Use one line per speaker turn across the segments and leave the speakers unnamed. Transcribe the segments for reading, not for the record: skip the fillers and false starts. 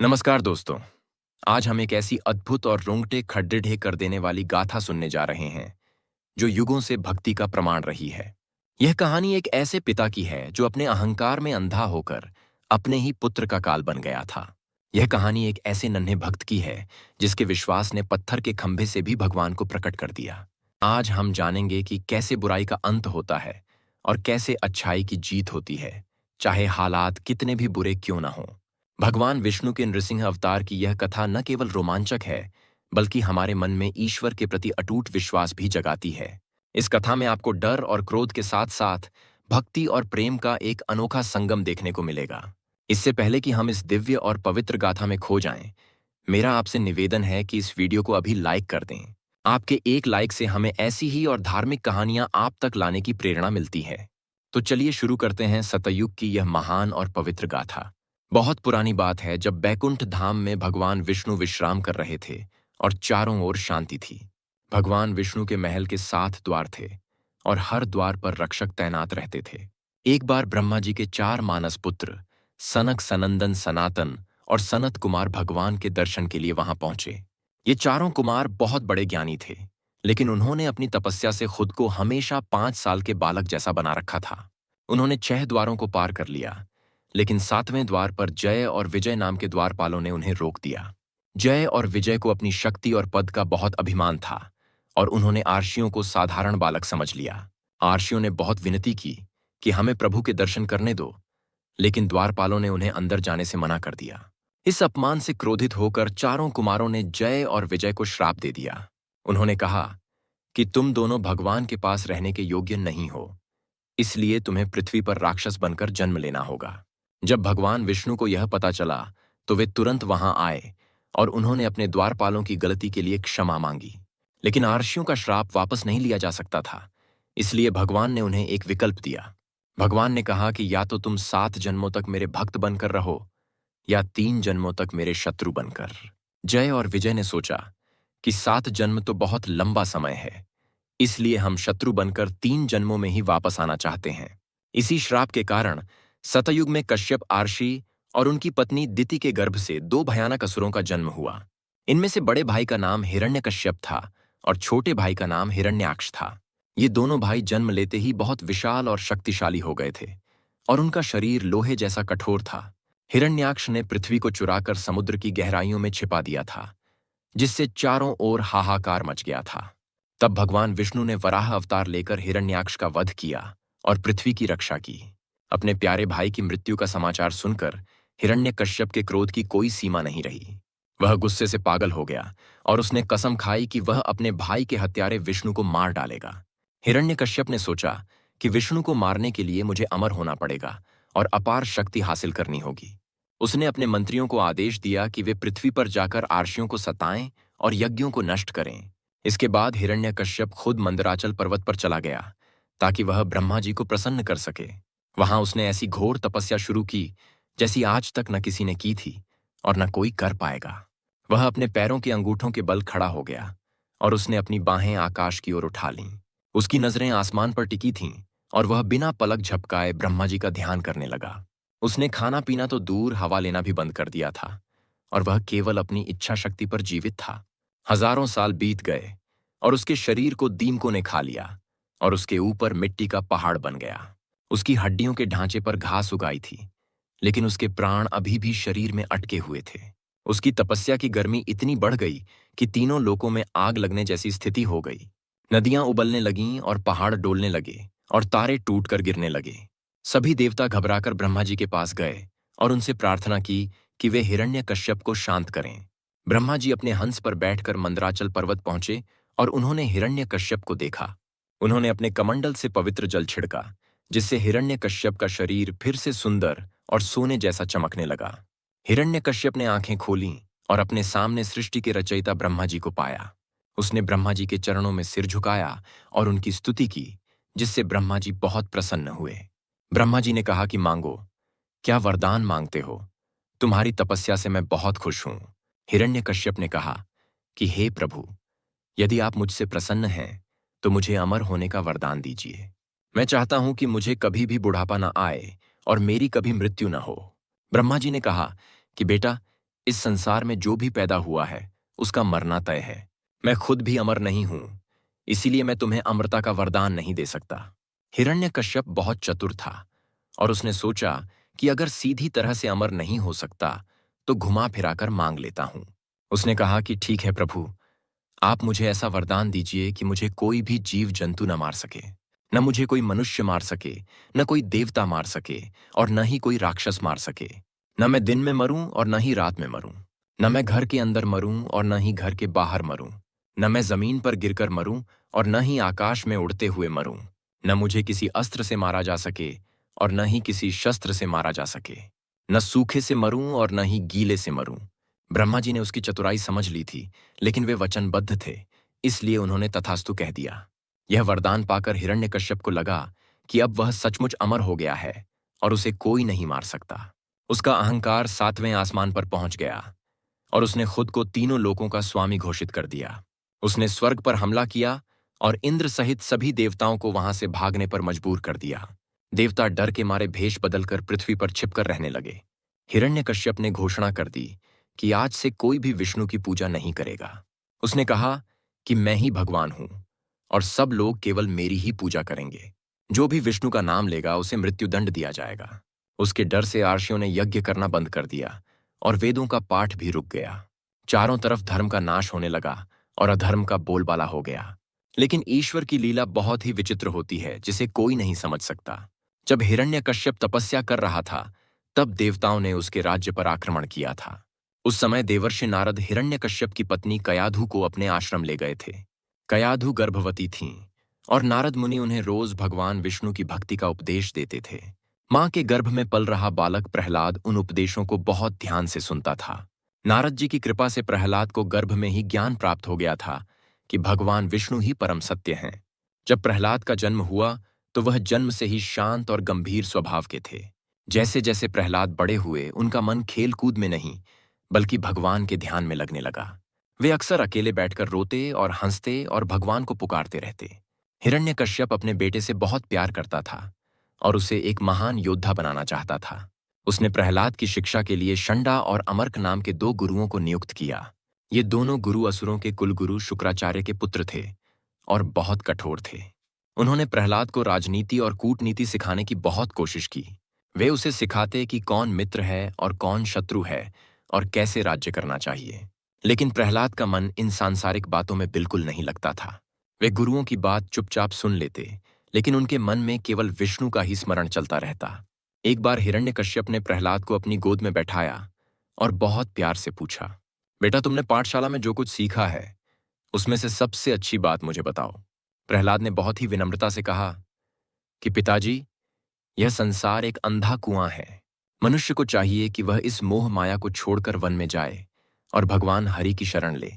नमस्कार दोस्तों। आज हम एक ऐसी अद्भुत और रोंगटे खड़े कर देने वाली गाथा सुनने जा रहे हैं जो युगों से भक्ति का प्रमाण रही है। यह कहानी एक ऐसे पिता की है जो अपने अहंकार में अंधा होकर अपने ही पुत्र का काल बन गया था। यह कहानी एक ऐसे नन्हे भक्त की है जिसके विश्वास ने पत्थर के खंभे से भी भगवान को प्रकट कर दिया। आज हम जानेंगे कि कैसे बुराई का अंत होता है और कैसे अच्छाई की जीत होती है, चाहे हालात कितने भी बुरे क्यों ना हों। भगवान विष्णु के नृसिंह अवतार की यह कथा न केवल रोमांचक है, बल्कि हमारे मन में ईश्वर के प्रति अटूट विश्वास भी जगाती है। इस कथा में आपको डर और क्रोध के साथ साथ भक्ति और प्रेम का एक अनोखा संगम देखने को मिलेगा। इससे पहले कि हम इस दिव्य और पवित्र गाथा में खो जाएं, मेरा आपसे निवेदन है कि इस वीडियो को अभी लाइक कर दें। आपके एक लाइक से हमें ऐसी ही और धार्मिक कहानियां आप तक लाने की प्रेरणा मिलती है। तो चलिए शुरू करते हैं सतयुग की यह महान और पवित्र गाथा। बहुत पुरानी बात है जब बैकुंठ धाम में भगवान विष्णु विश्राम कर रहे थे और चारों ओर शांति थी। भगवान विष्णु के महल के 7 द्वार थे और हर द्वार पर रक्षक तैनात रहते थे। एक बार ब्रह्मा जी के 4 मानस पुत्र सनक, सनंदन, सनातन और सनत कुमार भगवान के दर्शन के लिए वहां पहुंचे। ये चारों कुमार बहुत बड़े ज्ञानी थे, लेकिन उन्होंने अपनी तपस्या से खुद को हमेशा 5 साल के बालक जैसा बना रखा था। उन्होंने 6 द्वारों को पार कर लिया, लेकिन 7वें द्वार पर जय और विजय नाम के द्वारपालों ने उन्हें रोक दिया। जय और विजय को अपनी शक्ति और पद का बहुत अभिमान था और उन्होंने आर्षियों को साधारण बालक समझ लिया। आर्षियों ने बहुत विनती की कि हमें प्रभु के दर्शन करने दो, लेकिन द्वारपालों ने उन्हें अंदर जाने से मना कर दिया। इस अपमान से क्रोधित होकर चारों कुमारों ने जय और विजय को श्राप दे दिया। उन्होंने कहा कि तुम दोनों भगवान के पास रहने के योग्य नहीं हो, इसलिए तुम्हें पृथ्वी पर राक्षस बनकर जन्म लेना होगा। जब भगवान विष्णु को यह पता चला तो वे तुरंत वहां आए और उन्होंने अपने द्वारपालों की गलती के लिए क्षमा मांगी। लेकिन आर्षियों का श्राप वापस नहीं लिया जा सकता था, इसलिए भगवान ने उन्हें एक विकल्प दिया। भगवान ने कहा कि या तो तुम 7 जन्मों तक मेरे भक्त बनकर रहो या 3 जन्मों तक मेरे शत्रु बनकर। जय और विजय ने सोचा कि 7 जन्म तो बहुत लंबा समय है, इसलिए हम शत्रु बनकर 3 जन्मों में ही वापस आना चाहते हैं। इसी श्राप के कारण सतयुग में कश्यप आर्षि और उनकी पत्नी दिति के गर्भ से 2 भयानक असुरों का जन्म हुआ। इनमें से बड़े भाई का नाम हिरण्यकश्यप था और छोटे भाई का नाम हिरण्याक्ष था। ये दोनों भाई जन्म लेते ही बहुत विशाल और शक्तिशाली हो गए थे और उनका शरीर लोहे जैसा कठोर था। हिरण्याक्ष ने पृथ्वी को चुराकर समुद्र की गहराइयों में छिपा दिया था, जिससे चारों ओर हाहाकार मच गया था। तब भगवान विष्णु ने वराह अवतार लेकर हिरण्याक्ष का वध किया और पृथ्वी की रक्षा की। अपने प्यारे भाई की मृत्यु का समाचार सुनकर हिरण्यकश्यप के क्रोध की कोई सीमा नहीं रही। वह गुस्से से पागल हो गया और उसने कसम खाई कि वह अपने भाई के हत्यारे विष्णु को मार डालेगा। हिरण्यकश्यप ने सोचा कि विष्णु को मारने के लिए मुझे अमर होना पड़ेगा और अपार शक्ति हासिल करनी होगी। उसने अपने मंत्रियों को आदेश दिया कि वे पृथ्वी पर जाकर आर्षियों को सताएं और यज्ञों को नष्ट करें। इसके बाद हिरण्यकश्यप खुद मंदराचल पर्वत पर चला गया ताकि वह ब्रह्मा जी को प्रसन्न कर सके। वहां उसने ऐसी घोर तपस्या शुरू की जैसी आज तक न किसी ने की थी और न कोई कर पाएगा। वह अपने पैरों के अंगूठों के बल खड़ा हो गया और उसने अपनी बाहें आकाश की ओर उठा लीं। उसकी नजरें आसमान पर टिकी थीं और वह बिना पलक झपकाए ब्रह्मा जी का ध्यान करने लगा। उसने खाना पीना तो दूर, हवा लेना भी बंद कर दिया था और वह केवल अपनी इच्छा शक्ति पर जीवित था। हजारों साल बीत गए और उसके शरीर को दीमकों ने खा लिया और उसके ऊपर मिट्टी का पहाड़ बन गया। उसकी हड्डियों के ढांचे पर घास उगाई थी, लेकिन उसके प्राण अभी भी शरीर में अटके हुए थे। उसकी तपस्या की गर्मी इतनी बढ़ गई कि तीनों लोकों में आग लगने जैसी स्थिति हो गई। नदियां उबलने लगीं और पहाड़ डोलने लगे और तारे टूटकर गिरने लगे। सभी देवता घबराकर ब्रह्मा जी के पास गए और उनसे प्रार्थना की कि वे हिरण्यकश्यप को शांत करें। ब्रह्मा जी अपने हंस पर बैठकर मंदराचल पर्वत पहुंचे और उन्होंने हिरण्यकश्यप को देखा। उन्होंने अपने कमंडल से पवित्र जल छिड़का, जिससे हिरण्यकश्यप का शरीर फिर से सुंदर और सोने जैसा चमकने लगा। हिरण्यकश्यप ने आंखें खोलीं और अपने सामने सृष्टि के रचयिता ब्रह्मा जी को पाया। उसने ब्रह्मा जी के चरणों में सिर झुकाया और उनकी स्तुति की, जिससे ब्रह्मा जी बहुत प्रसन्न हुए। ब्रह्मा जी ने कहा कि मांगो, क्या वरदान मांगते हो? तुम्हारी तपस्या से मैं बहुत खुश हूं। हिरण्यकश्यप ने कहा कि हे प्रभु, यदि आप मुझसे प्रसन्न हैं तो मुझे अमर होने का वरदान दीजिए। मैं चाहता हूं कि मुझे कभी भी बुढ़ापा न आए और मेरी कभी मृत्यु न हो। ब्रह्मा जी ने कहा कि बेटा, इस संसार में जो भी पैदा हुआ है उसका मरना तय है। मैं खुद भी अमर नहीं हूं, इसीलिए मैं तुम्हें अमरता का वरदान नहीं दे सकता। हिरण्यकश्यप बहुत चतुर था और उसने सोचा कि अगर सीधी तरह से अमर नहीं हो सकता तो घुमा फिराकर मांग लेता हूं। उसने कहा कि ठीक है प्रभु, आप मुझे ऐसा वरदान दीजिए कि मुझे कोई भी जीव जंतु न मार सके, न मुझे कोई मनुष्य मार सके, न कोई देवता मार सके और न ही कोई राक्षस मार सके। न मैं दिन में मरूं और न ही रात में मरूं, न मैं घर के अंदर मरूं और न ही घर के बाहर मरूं, न मैं जमीन पर गिरकर मरूं और न ही आकाश में उड़ते हुए मरूं, न मुझे किसी अस्त्र से मारा जा सके और न ही किसी शस्त्र से मारा जा सके, न सूखे से मरूं और न ही गीले से मरूं। ब्रह्मा जी ने उसकी चतुराई समझ ली थी, लेकिन वे वचनबद्ध थे, इसलिए उन्होंने तथास्तु कह दिया। यह वरदान पाकर हिरण्यकश्यप को लगा कि अब वह सचमुच अमर हो गया है और उसे कोई नहीं मार सकता। उसका अहंकार 7वें आसमान पर पहुंच गया और उसने खुद को तीनों लोकों का स्वामी घोषित कर दिया। उसने स्वर्ग पर हमला किया और इंद्र सहित सभी देवताओं को वहां से भागने पर मजबूर कर दिया। देवता डर के मारे भेष बदलकर पृथ्वी पर छिपकर रहने लगे। हिरण्यकश्यप ने घोषणा कर दी कि आज से कोई भी विष्णु की पूजा नहीं करेगा। उसने कहा कि मैं ही भगवान हूं और सब लोग केवल मेरी ही पूजा करेंगे। जो भी विष्णु का नाम लेगा उसे मृत्युदंड दिया जाएगा। उसके डर से आर्षियों ने यज्ञ करना बंद कर दिया और वेदों का पाठ भी रुक गया। चारों तरफ धर्म का नाश होने लगा और अधर्म का बोलबाला हो गया। लेकिन ईश्वर की लीला बहुत ही विचित्र होती है, जिसे कोई नहीं समझ सकता। जब हिरण्यकश्यप तपस्या कर रहा था, तब देवताओं ने उसके राज्य पर आक्रमण किया था। उस समय देवर्षि नारद हिरण्यकश्यप की पत्नी कयाधु को अपने आश्रम ले गए थे। कयाधु गर्भवती थीं और नारद मुनि उन्हें रोज भगवान विष्णु की भक्ति का उपदेश देते थे। मां के गर्भ में पल रहा बालक प्रहलाद उन उपदेशों को बहुत ध्यान से सुनता था। नारद जी की कृपा से प्रहलाद को गर्भ में ही ज्ञान प्राप्त हो गया था कि भगवान विष्णु ही परम सत्य हैं। जब प्रहलाद का जन्म हुआ तो वह जन्म से ही शांत और गंभीर स्वभाव के थे। जैसे जैसे प्रहलाद बड़े हुए, उनका मन खेल कूद में नहीं बल्कि भगवान के ध्यान में लगने लगा। वे अक्सर अकेले बैठकर रोते और हंसते और भगवान को पुकारते रहते। हिरण्यकश्यप अपने बेटे से बहुत प्यार करता था और उसे एक महान योद्धा बनाना चाहता था। उसने प्रहलाद की शिक्षा के लिए शंडा और अमर्क नाम के 2 गुरुओं को नियुक्त किया। ये दोनों गुरु असुरों के कुलगुरु शुक्राचार्य के पुत्र थे और बहुत कठोर थे। उन्होंने प्रहलाद को राजनीति और कूटनीति सिखाने की बहुत कोशिश की। वे उसे सिखाते कि कौन मित्र है और कौन शत्रु है और कैसे राज्य करना चाहिए। लेकिन प्रहलाद का मन इन सांसारिक बातों में बिल्कुल नहीं लगता था। वे गुरुओं की बात चुपचाप सुन लेते, लेकिन उनके मन में केवल विष्णु का ही स्मरण चलता रहता। एक बार हिरण्यकश्यप ने प्रहलाद को अपनी गोद में बैठाया और बहुत प्यार से पूछा, बेटा, तुमने पाठशाला में जो कुछ सीखा है उसमें से सबसे अच्छी बात मुझे बताओ। प्रहलाद ने बहुत ही विनम्रता से कहा कि पिताजी, यह संसार एक अंधा कुआं है। मनुष्य को चाहिए कि वह इस मोह माया को छोड़कर वन में जाए और भगवान हरि की शरण ले।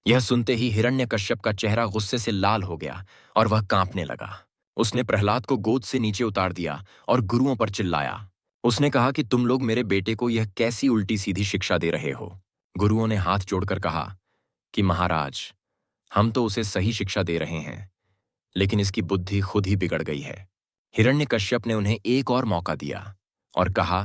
यह सुनते ही हिरण्यकश्यप का चेहरा गुस्से से लाल हो गया और वह कांपने लगा। उसने प्रहलाद को गोद से नीचे उतार दिया और गुरुओं पर चिल्लाया। उसने कहा कि तुम लोग मेरे बेटे को यह कैसी उल्टी सीधी शिक्षा दे रहे हो। गुरुओं ने हाथ जोड़कर कहा कि महाराज, हम तो उसे सही शिक्षा दे रहे हैं, लेकिन इसकी बुद्धि खुद ही बिगड़ गई है। हिरण्यकश्यप ने उन्हें एक और मौका दिया और कहा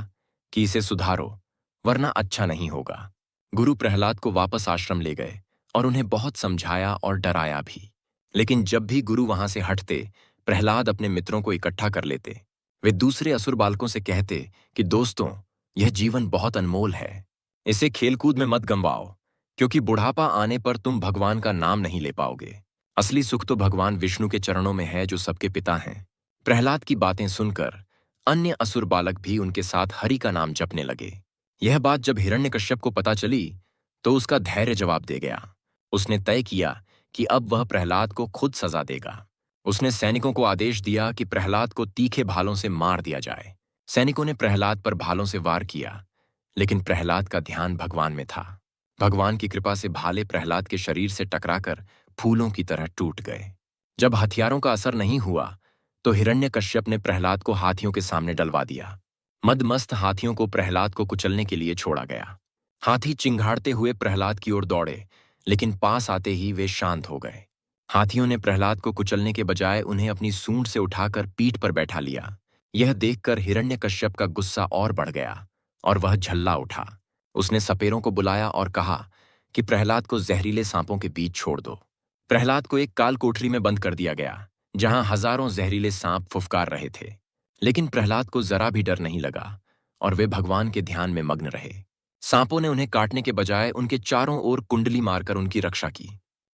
कि इसे सुधारो, वरना अच्छा नहीं होगा। गुरु प्रहलाद को वापस आश्रम ले गए और उन्हें बहुत समझाया और डराया भी। लेकिन जब भी गुरु वहां से हटते, प्रहलाद अपने मित्रों को इकट्ठा कर लेते। वे दूसरे असुर बालकों से कहते कि दोस्तों, यह जीवन बहुत अनमोल है, इसे खेलकूद में मत गंवाओ, क्योंकि बुढ़ापा आने पर तुम भगवान का नाम नहीं ले पाओगे। असली सुख तो भगवान विष्णु के चरणों में है, जो सबके पिता हैं। प्रहलाद की बातें सुनकर अन्य असुर बालक भी उनके साथ हरि का नाम जपने लगे। यह बात जब हिरण्यकश्यप को पता चली तो उसका धैर्य जवाब दे गया। उसने तय किया कि अब वह प्रहलाद को खुद सजा देगा। उसने सैनिकों को आदेश दिया कि प्रहलाद को तीखे भालों से मार दिया जाए। सैनिकों ने प्रहलाद पर भालों से वार किया, लेकिन प्रहलाद का ध्यान भगवान में था। भगवान की कृपा से भाले प्रहलाद के शरीर से टकराकर फूलों की तरह टूट गए। जब हथियारों का असर नहीं हुआ तो हिरण्यकश्यप ने प्रहलाद को हाथियों के सामने डलवा दिया। मदमस्त हाथियों को प्रहलाद को कुचलने के लिए छोड़ा गया। हाथी चिंघाड़ते हुए प्रहलाद की ओर दौड़े, लेकिन पास आते ही वे शांत हो गए। हाथियों ने प्रहलाद को कुचलने के बजाय उन्हें अपनी सूंड से उठाकर पीठ पर बैठा लिया। यह देखकर हिरण्यकश्यप का गुस्सा और बढ़ गया और वह झल्ला उठा। उसने सपेरों को बुलाया और कहा कि प्रहलाद को जहरीले सांपों के बीच छोड़ दो। प्रहलाद को एक काल कोठरी में बंद कर दिया गया, जहां हजारों जहरीले सांप फुफकार रहे थे। लेकिन प्रहलाद को जरा भी डर नहीं लगा और वे भगवान के ध्यान में मग्न रहे। सांपों ने उन्हें काटने के बजाय उनके चारों ओर कुंडली मारकर उनकी रक्षा की।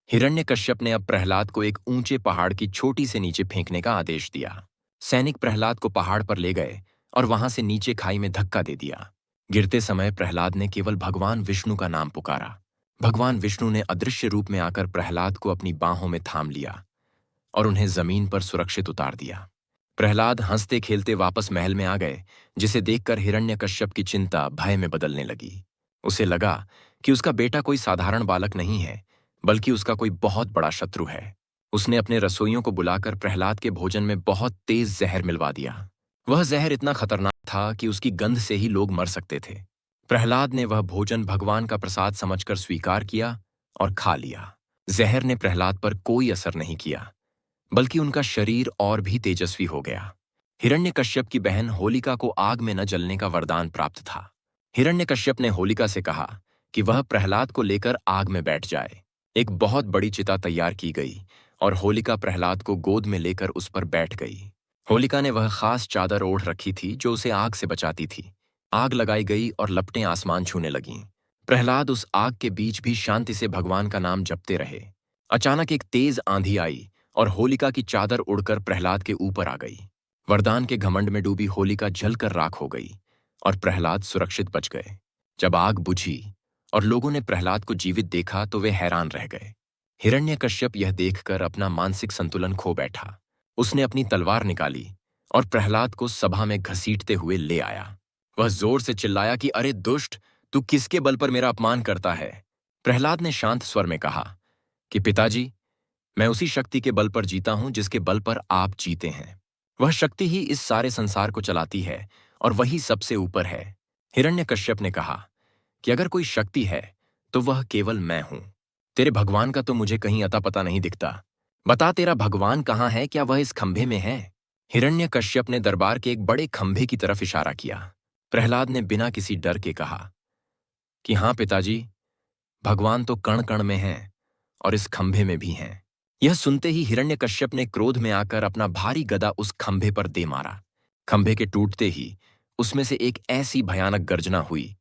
हिरण्यकश्यप ने अब प्रहलाद को एक ऊंचे पहाड़ की चोटी से नीचे फेंकने का आदेश दिया। सैनिक प्रहलाद को पहाड़ पर ले गए और वहां से नीचे खाई में धक्का दे दिया। गिरते समय प्रहलाद ने केवल भगवान विष्णु का नाम पुकारा। भगवान विष्णु ने अदृश्य रूप में आकर प्रहलाद को अपनी बाहों में थाम लिया और उन्हें जमीन पर सुरक्षित उतार दिया। प्रहलाद हंसते खेलते वापस महल में आ गए, जिसे देखकर हिरण्यकश्यप की चिंता भय में बदलने लगी। उसे लगा कि उसका बेटा कोई साधारण बालक नहीं है, बल्कि उसका कोई बहुत बड़ा शत्रु है। उसने अपने रसोइयों को बुलाकर प्रहलाद के भोजन में बहुत तेज जहर मिलवा दिया। वह जहर इतना खतरनाक था कि उसकी गंध से ही लोग मर सकते थे। प्रहलाद ने वह भोजन भगवान का प्रसाद समझकर स्वीकार किया और खा लिया। जहर ने प्रहलाद पर कोई असर नहीं किया, बल्कि उनका शरीर और भी तेजस्वी हो गया। हिरण्यकश्यप की बहन होलिका को आग में न जलने का वरदान प्राप्त था। हिरण्यकश्यप ने होलिका से कहा कि वह प्रहलाद को लेकर आग में बैठ जाए। एक बहुत बड़ी चिता तैयार की गई और होलिका प्रहलाद को गोद में लेकर उस पर बैठ गई। होलिका ने वह खास चादर ओढ़ रखी थी जो उसे आग से बचाती थी। आग लगाई गई और लपटें आसमान छूने लगीं। प्रहलाद उस आग के बीच भी शांति से भगवान का नाम जपते रहे। अचानक एक तेज आंधी आई और होलिका की चादर उड़कर प्रहलाद के ऊपर आ गई। वरदान के घमंड में डूबी होलिका जलकर राख हो गई और प्रहलाद सुरक्षित बच गए। जब आग बुझी और लोगों ने प्रहलाद को जीवित देखा तो वे हैरान रह गए। हिरण्यकश्यप यह देखकर अपना मानसिक संतुलन खो बैठा। उसने अपनी तलवार निकाली और प्रहलाद को सभा में घसीटते हुए ले आया। वह जोर से चिल्लाया कि अरे दुष्ट, तू किसके बल पर मेरा अपमान करता है? प्रहलाद ने शांत स्वर में कहा कि पिताजी, मैं उसी शक्ति के बल पर जीता हूं जिसके बल पर आप जीते हैं। वह शक्ति ही इस सारे संसार को चलाती है और वही सबसे ऊपर है। हिरण्यकश्यप ने कहा कि अगर कोई शक्ति है तो वह केवल मैं हूं। तेरे भगवान का तो मुझे कहीं अता पता नहीं दिखता। बता, तेरा भगवान कहाँ है? क्या वह इस खंभे में है? हिरण्यकश्यप ने दरबार के एक बड़े खंभे की तरफ इशारा किया। प्रहलाद ने बिना किसी डर के कहा कि हाँ पिताजी, भगवान तो कण कण में हैं और इस खंभे में भी हैं। यह सुनते ही हिरण्यकश्यप ने क्रोध में आकर अपना भारी गदा उस खंभे पर दे मारा। खंभे के टूटते ही उसमें से एक ऐसी भयानक गर्जना हुई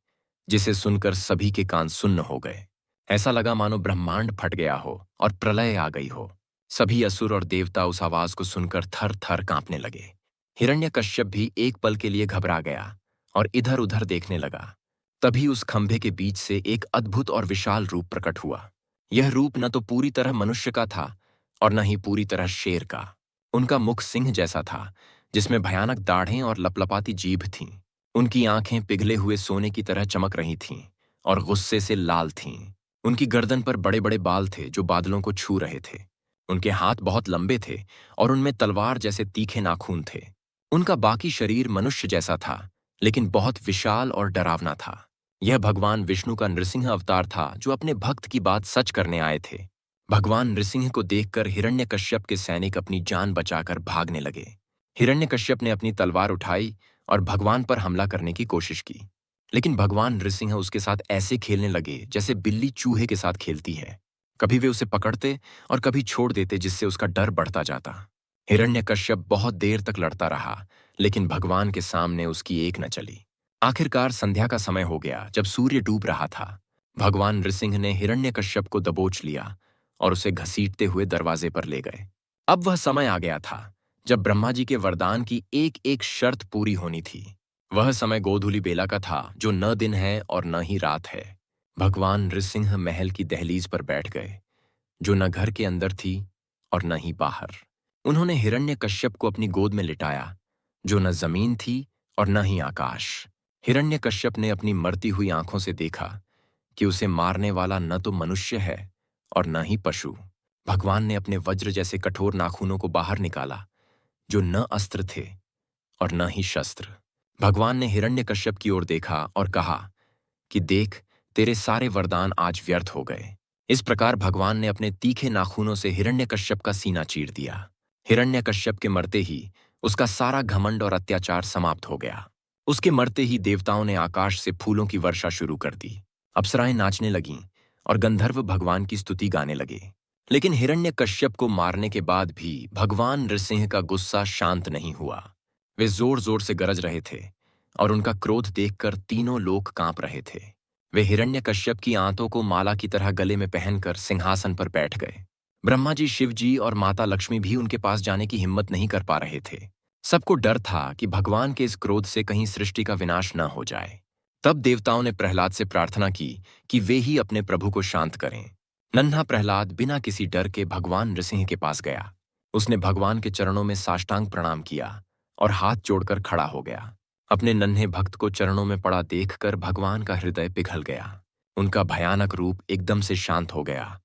जिसे सुनकर सभी के कान सुन्न हो गए। ऐसा लगा मानो ब्रह्मांड फट गया हो और प्रलय आ गई हो। सभी असुर और देवता उस आवाज को सुनकर थर थर कांपने लगे। हिरण्यकश्यप भी एक पल के लिए घबरा गया और इधर उधर देखने लगा। तभी उस खंभे के बीच से एक अद्भुत और विशाल रूप प्रकट हुआ। यह रूप न तो पूरी तरह मनुष्य का था और न ही पूरी तरह शेर का। उनका मुख सिंह जैसा था, जिसमें भयानक दाढ़ें और लपलपाती जीभ थीं। उनकी आंखें पिघले हुए सोने की तरह चमक रही थीं और गुस्से से लाल थीं। उनकी गर्दन पर बड़े बड़े बाल थे जो बादलों को छू रहे थे। उनके हाथ बहुत लंबे थे और उनमें तलवार जैसे तीखे नाखून थे। उनका बाकी शरीर मनुष्य जैसा था, लेकिन बहुत विशाल और डरावना था। यह भगवान विष्णु का नृसिंह अवतार था जो अपने भक्त की बात सच करने आए थे। भगवान नृसिंह को देखकर हिरण्यकश्यप के सैनिक अपनी जान बचाकर भागने लगे। हिरण्यकश्यप ने अपनी तलवार उठाई और भगवान पर हमला करने की कोशिश की, लेकिन भगवान नृसिंह उसके साथ ऐसे खेलने लगे जैसे बिल्ली चूहे के साथ खेलती है। कभी वे उसे पकड़ते और कभी छोड़ देते, जिससे उसका डर बढ़ता जाता। हिरण्यकश्यप बहुत देर तक लड़ता रहा, लेकिन भगवान के सामने उसकी एक न चली। आखिरकार संध्या का समय हो गया। जब सूर्य डूब रहा था, भगवान नृसिंह ने हिरण्यकश्यप को दबोच लिया और उसे घसीटते हुए दरवाजे पर ले गए। अब वह समय आ गया था जब ब्रह्मा जी के वरदान की एक एक शर्त पूरी होनी थी। वह समय गोधूलि बेला का था, जो न दिन है और न ही रात है। भगवान नृसिंह महल की दहलीज पर बैठ गए, जो न घर के अंदर थी और न ही बाहर। उन्होंने हिरण्यकश्यप को अपनी गोद में लिटाया, जो न जमीन थी और न ही आकाश। हिरण्यकश्यप ने अपनी मरती हुई आंखों से देखा कि उसे मारने वाला न तो मनुष्य है और न ही पशु। भगवान ने अपने वज्र जैसे कठोर नाखूनों को बाहर निकाला, जो न अस्त्र थे और न ही शस्त्र। भगवान ने हिरण्यकश्यप की ओर देखा और कहा कि देख, तेरे सारे वरदान आज व्यर्थ हो गए। इस प्रकार भगवान ने अपने तीखे नाखूनों से हिरण्यकश्यप का सीना चीर दिया। हिरण्यकश्यप के मरते ही उसका सारा घमंड और अत्याचार समाप्त हो गया। उसके मरते ही देवताओं ने आकाश से फूलों की वर्षा शुरू कर दी। अप्सराएं नाचने लगीं और गंधर्व भगवान की स्तुति गाने लगे। लेकिन हिरण्यकश्यप को मारने के बाद भी भगवान नृसिंह का गुस्सा शांत नहीं हुआ। वे जोर जोर से गरज रहे थे और उनका क्रोध देखकर तीनों लोग कांप रहे थे। वे हिरण्यकश्यप की आंतों को माला की तरह गले में पहनकर सिंहासन पर बैठ गए। ब्रह्मा जी, शिव जी और माता लक्ष्मी भी उनके पास जाने की हिम्मत नहीं कर पा रहे थे। सबको डर था कि भगवान के इस क्रोध से कहीं सृष्टि का विनाश न हो जाए। तब देवताओं ने प्रहलाद से प्रार्थना की कि वे ही अपने प्रभु को शांत करें। नन्हा प्रहलाद बिना किसी डर के भगवान नृसिंह के पास गया। उसने भगवान के चरणों में साष्टांग प्रणाम किया और हाथ जोड़कर खड़ा हो गया। अपने नन्हे भक्त को चरणों में पड़ा देखकर भगवान का हृदय पिघल गया। उनका भयानक रूप एकदम से शांत हो गया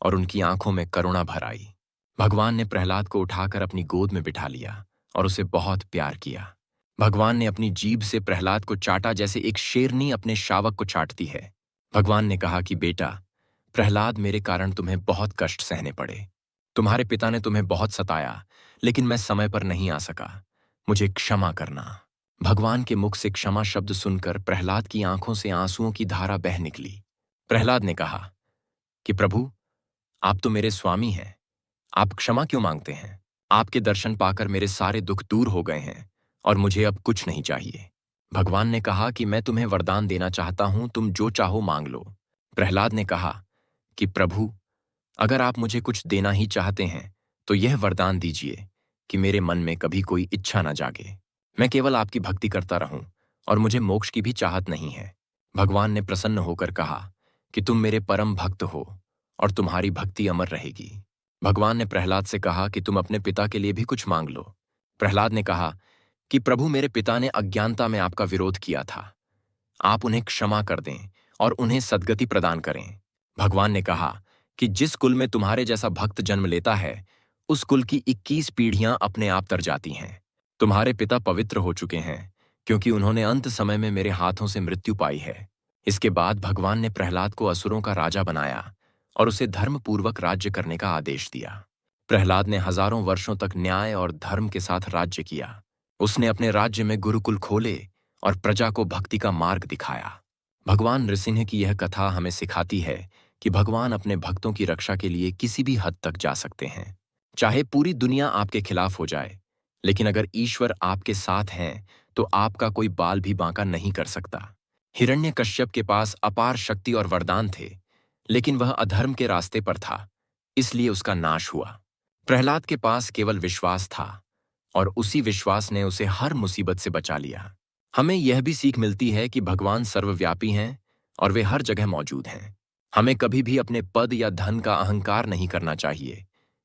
और उनकी आंखों में करुणा भर आई। भगवान ने प्रहलाद को उठाकर अपनी गोद में बिठा लिया और उसे बहुत प्यार किया। भगवान ने अपनी जीभ से प्रहलाद को चाटा जैसे एक शेरनी अपने शावक को चाटती है। भगवान ने कहा कि बेटा प्रहलाद, मेरे कारण तुम्हें बहुत कष्ट सहने पड़े। तुम्हारे पिता ने तुम्हें बहुत सताया, लेकिन मैं समय पर नहीं आ सका। मुझे क्षमा करना। भगवान के मुख से क्षमा शब्द सुनकर प्रहलाद की आंखों से आंसुओं की धारा बह निकली। प्रहलाद ने कहा कि प्रभु, आप तो मेरे स्वामी हैं। आप क्षमा क्यों मांगते हैं? आपके दर्शन पाकर मेरे सारे दुख दूर हो गए हैं और मुझे अब कुछ नहीं चाहिए। भगवान ने कहा कि मैं तुम्हें वरदान देना चाहता हूं, तुम जो चाहो मांग लो। प्रहलाद ने कहा कि प्रभु, अगर आप मुझे कुछ देना ही चाहते हैं तो यह वरदान दीजिए कि मेरे मन में कभी कोई इच्छा न जागे। मैं केवल आपकी भक्ति करता रहूं और मुझे मोक्ष की भी चाहत नहीं है। भगवान ने प्रसन्न होकर कहा कि तुम मेरे परम भक्त हो और तुम्हारी भक्ति अमर रहेगी। भगवान ने प्रहलाद से कहा कि तुम अपने पिता के लिए भी कुछ मांग लो। प्रहलाद ने कहा कि प्रभु, मेरे पिता ने अज्ञानता में आपका विरोध किया था। आप उन्हें क्षमा कर दें और उन्हें सद्गति प्रदान करें। भगवान ने कहा कि जिस कुल में तुम्हारे जैसा भक्त जन्म लेता है, उस कुल की 21 पीढ़ियां अपने आप तर जाती हैं। तुम्हारे पिता पवित्र हो चुके हैं, क्योंकि उन्होंने अंत समय में मेरे हाथों से मृत्यु पाई है। इसके बाद भगवान ने प्रहलाद को असुरों का राजा बनाया और उसे धर्मपूर्वक राज्य करने का आदेश दिया। प्रहलाद ने हजारों वर्षों तक न्याय और धर्म के साथ राज्य किया। उसने अपने राज्य में गुरुकुल खोले और प्रजा को भक्ति का मार्ग दिखाया। भगवान नृसिंह की यह कथा हमें सिखाती है कि भगवान अपने भक्तों की रक्षा के लिए किसी भी हद तक जा सकते हैं। चाहे पूरी दुनिया आपके खिलाफ हो जाए, लेकिन अगर ईश्वर आपके साथ हैं तो आपका कोई बाल भी बांका नहीं कर सकता। हिरण्यकश्यप के पास अपार शक्ति और वरदान थे, लेकिन वह अधर्म के रास्ते पर था, इसलिए उसका नाश हुआ। प्रहलाद के पास केवल विश्वास था और उसी विश्वास ने उसे हर मुसीबत से बचा लिया। हमें यह भी सीख मिलती है कि भगवान सर्वव्यापी हैं और वे हर जगह मौजूद हैं। हमें कभी भी अपने पद या धन का अहंकार नहीं करना चाहिए,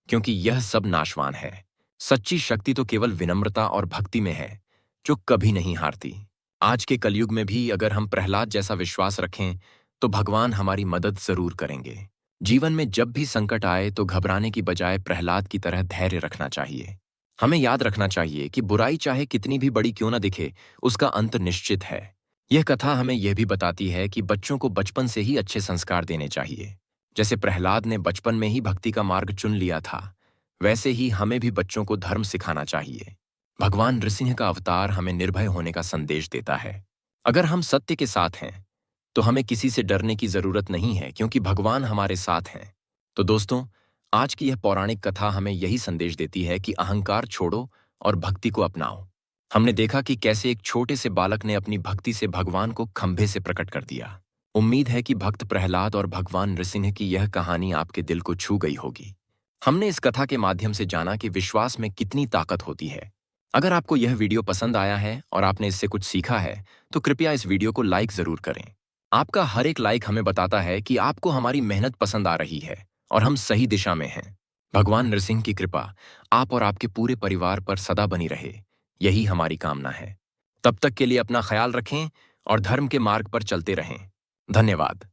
क्योंकि यह सब नाशवान है। सच्ची शक्ति तो केवल विनम्रता और भक्ति में है, जो कभी नहीं हारती। आज के कलयुग में भी अगर हम प्रहलाद जैसा विश्वास रखें तो भगवान हमारी मदद जरूर करेंगे। जीवन में जब भी संकट आए तो घबराने की बजाय प्रहलाद की तरह धैर्य रखना चाहिए। हमें याद रखना चाहिए कि बुराई चाहे कितनी भी बड़ी क्यों न दिखे, उसका अंत निश्चित है। यह कथा हमें यह भी बताती है कि बच्चों को बचपन से ही अच्छे संस्कार देने चाहिए। जैसे प्रहलाद ने बचपन में ही भक्ति का मार्ग चुन लिया था, वैसे ही हमें भी बच्चों को धर्म सिखाना चाहिए। भगवान नृसिंह का अवतार हमें निर्भय होने का संदेश देता है। अगर हम सत्य के साथ हैं तो हमें किसी से डरने की जरूरत नहीं है, क्योंकि भगवान हमारे साथ हैं। तो दोस्तों, आज की यह पौराणिक कथा हमें यही संदेश देती है कि अहंकार छोड़ो और भक्ति को अपनाओ। हमने देखा कि कैसे एक छोटे से बालक ने अपनी भक्ति से भगवान को खंभे से प्रकट कर दिया। उम्मीद है कि भक्त प्रहलाद और भगवान नृसिंह की यह कहानी आपके दिल को छू गई होगी। हमने इस कथा के माध्यम से जाना कि विश्वास में कितनी ताकत होती है। अगर आपको यह वीडियो पसंद आया है और आपने इससे कुछ सीखा है, तो कृपया इस वीडियो को लाइक जरूर करें। आपका हर एक लाइक हमें बताता है कि आपको हमारी मेहनत पसंद आ रही है और हम सही दिशा में हैं। भगवान नृसिंह की कृपा आप और आपके पूरे परिवार पर सदा बनी रहे, यही हमारी कामना है। तब तक के लिए अपना ख्याल रखें और धर्म के मार्ग पर चलते रहें। धन्यवाद।